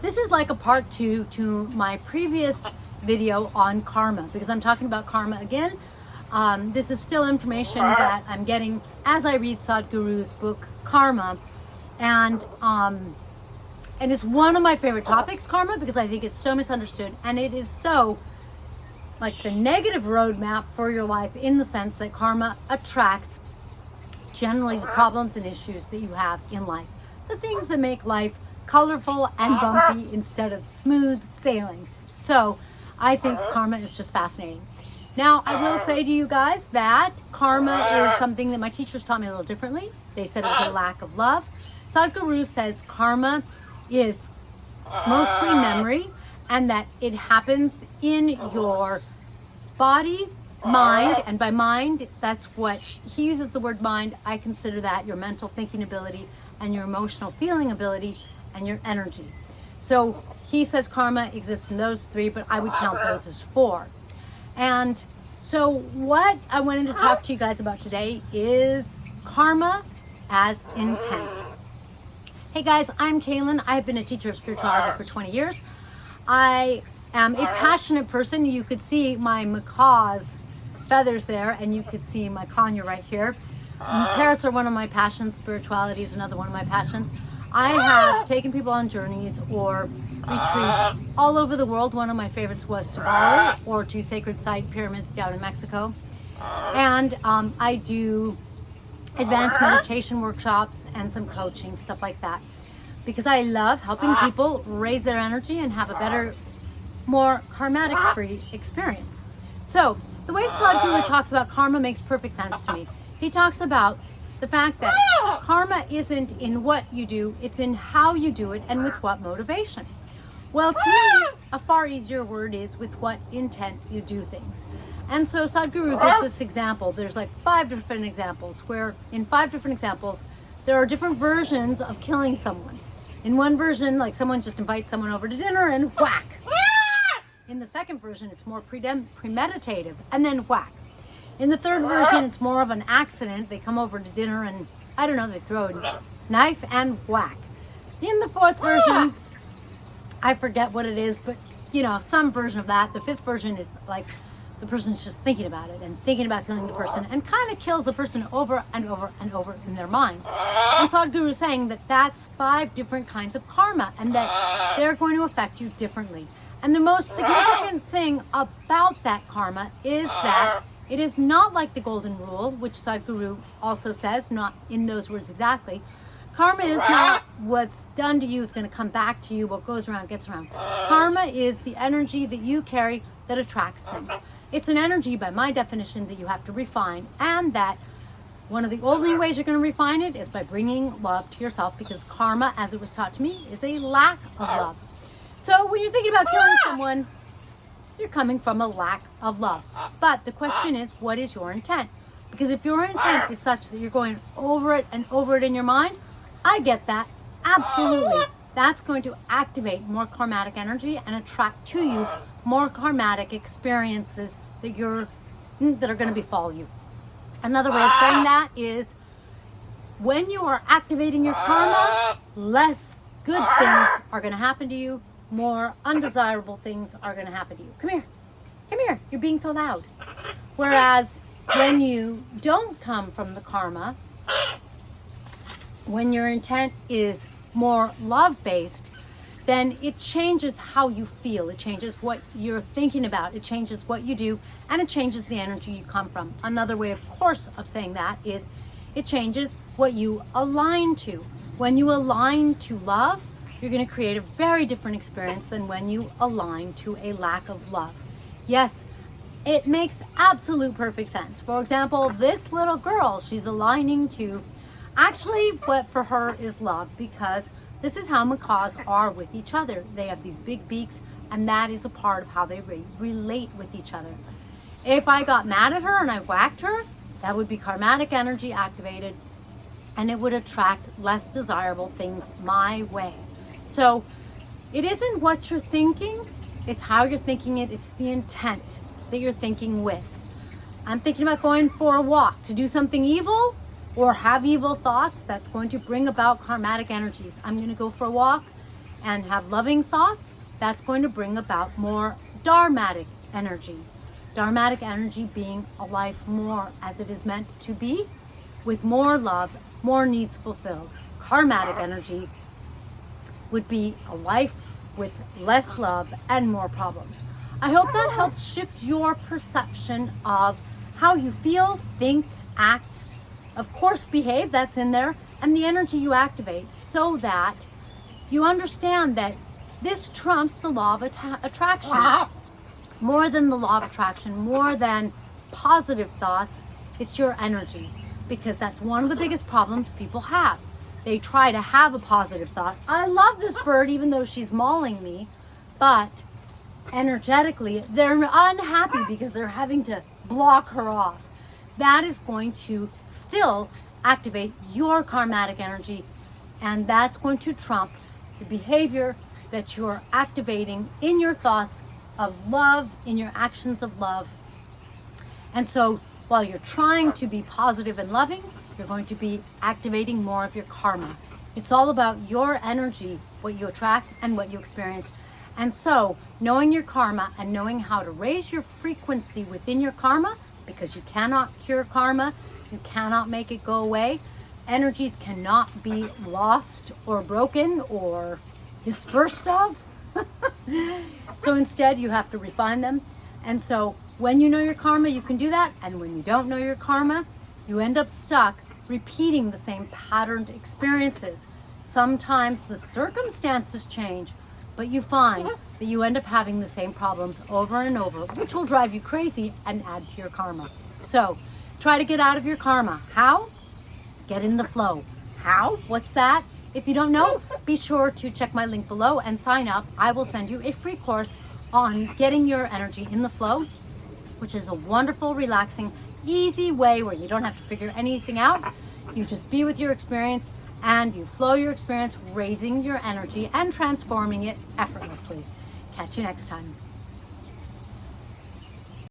This is like a part 2 to my previous video on karma, because I'm talking about karma again. This is still information that I'm getting as I read Sadhguru's book, Karma. And it's one of my favorite topics, karma, because I think it's so misunderstood. And it is so like the negative roadmap for your life, in the sense that karma attracts generally the problems and issues that you have in life. The things that make life colorful and bumpy instead of smooth sailing. So I think karma is just fascinating. Now, I will say to you guys that karma is something that my teachers taught me a little differently. They said it was a lack of love. Sadhguru says karma is mostly memory, and that it happens in your body, mind, and by mind, that's what he uses the word mind. I consider that your mental thinking ability and your emotional feeling ability and your energy. So he says karma exists in those 3, but I would count those as 4. And so what I wanted to talk to you guys about today is karma as intent. Hey guys, I'm KALYN. I've been a teacher of spirituality for 20 years. I am a passionate person. You could see my macaw's feathers there, and you could see my conure right here. Parrots are one of my passions. Spirituality is another one of my passions. I have taken people on journeys or retreats all over the world. One of my favorites was to Bali, or to sacred site pyramids down in Mexico. And I do advanced meditation workshops and some coaching, stuff like that, because I love helping people raise their energy and have a better, more karmatic free experience. So the way Sadhguru talks about karma makes perfect sense to me. He talks about the fact that karma isn't in what you do, it's in how you do it and with what motivation. Well, to me, a far easier word is with what intent you do things. And so Sadhguru gives this example. There's like 5 different examples, where in 5 different examples, there are different versions of killing someone. In one version, like someone just invites someone over to dinner and whack. In the second version, it's more premeditative and then whack. In the third version, it's more of an accident. They come over to dinner and, I don't know, they throw a knife and whack. In the fourth version, I forget what it is, but you know, some version of that. The 5th version is like the person's just thinking about it and thinking about killing the person, and kind of kills the person over and over and over in their mind. And Sadhguru is saying that that's 5 different kinds of karma, and that they're going to affect you differently. And the most significant thing about that karma is that it is not like the golden rule, which Sadhguru also says, not in those words exactly. Karma is not what's done to you is going to come back to you. What goes around gets around. Karma is the energy that you carry that attracts things. It's an energy, by my definition, that you have to refine, and that one of the only ways you're going to refine it is by bringing love to yourself, because karma, as it was taught to me, is a lack of love. So when you're thinking about killing someone, you're coming from a lack of love. But the question is, what is your intent? Because if your intent is such that you're going over it and over it in your mind, I get that. Absolutely. That's going to activate more karmatic energy and attract to you more karmatic experiences that are going to befall you. Another way of saying that is, when you are activating your karma, less good things are going to happen to you. More undesirable things are going to happen to you. Come here. Come here. You're being so loud. Whereas when you don't come from the karma, when your intent is more love-based, then it changes how you feel. It changes what you're thinking about. It changes what you do, and it changes the energy you come from. Another way, of course, of saying that is it changes what you align to. When you align to love, you're going to create a very different experience than when you align to a lack of love. Yes, it makes absolute perfect sense. For example, this little girl, she's aligning to actually what for her is love, because this is how macaws are with each other. They have these big beaks, and that is a part of how they relate with each other. If I got mad at her and I whacked her, that would be karmatic energy activated, and it would attract less desirable things my way. So it isn't what you're thinking, it's how you're thinking it. It's the intent that you're thinking with. I'm thinking about going for a walk to do something evil or have evil thoughts. That's going to bring about karmatic energies. I'm going to go for a walk and have loving thoughts, that's going to bring about more dharmatic energy. Dharmatic energy being a life more as it is meant to be, with more love, more needs fulfilled. Karmatic energy would be a life with less love and more problems. I hope that helps shift your perception of how you feel, think, act, of course behave, that's in there, and the energy you activate, so that you understand that this trumps the law of attraction. More than the law of attraction, more than positive thoughts, it's your energy. Because that's one of the biggest problems people have. They try to have a positive thought. I love this bird even though she's mauling me, but energetically they're unhappy because they're having to block her off. That is going to still activate your karmatic energy, and that's going to trump the behavior that you're activating in your thoughts of love, in your actions of love. And so while you're trying to be positive and loving, you're going to be activating more of your karma. It's all about your energy, what you attract and what you experience. And so knowing your karma and knowing how to raise your frequency within your karma, because you cannot cure karma, you cannot make it go away. Energies cannot be lost or broken or dispersed of. So instead you have to refine them. And so when you know your karma, you can do that. And when you don't know your karma, you end up stuck repeating the same patterned experiences. Sometimes the circumstances change, but you find that you end up having the same problems over and over, which will drive you crazy and add to your karma. So try to get out of your karma. How? Get in the flow. How? What's that? If you don't know, be sure to check my link below and sign up. I will send you a free course on getting your energy in the flow, which is a wonderful, relaxing, easy way where you don't have to figure anything out. You just be with your experience and you flow your experience, raising your energy and transforming it effortlessly. Catch you next time.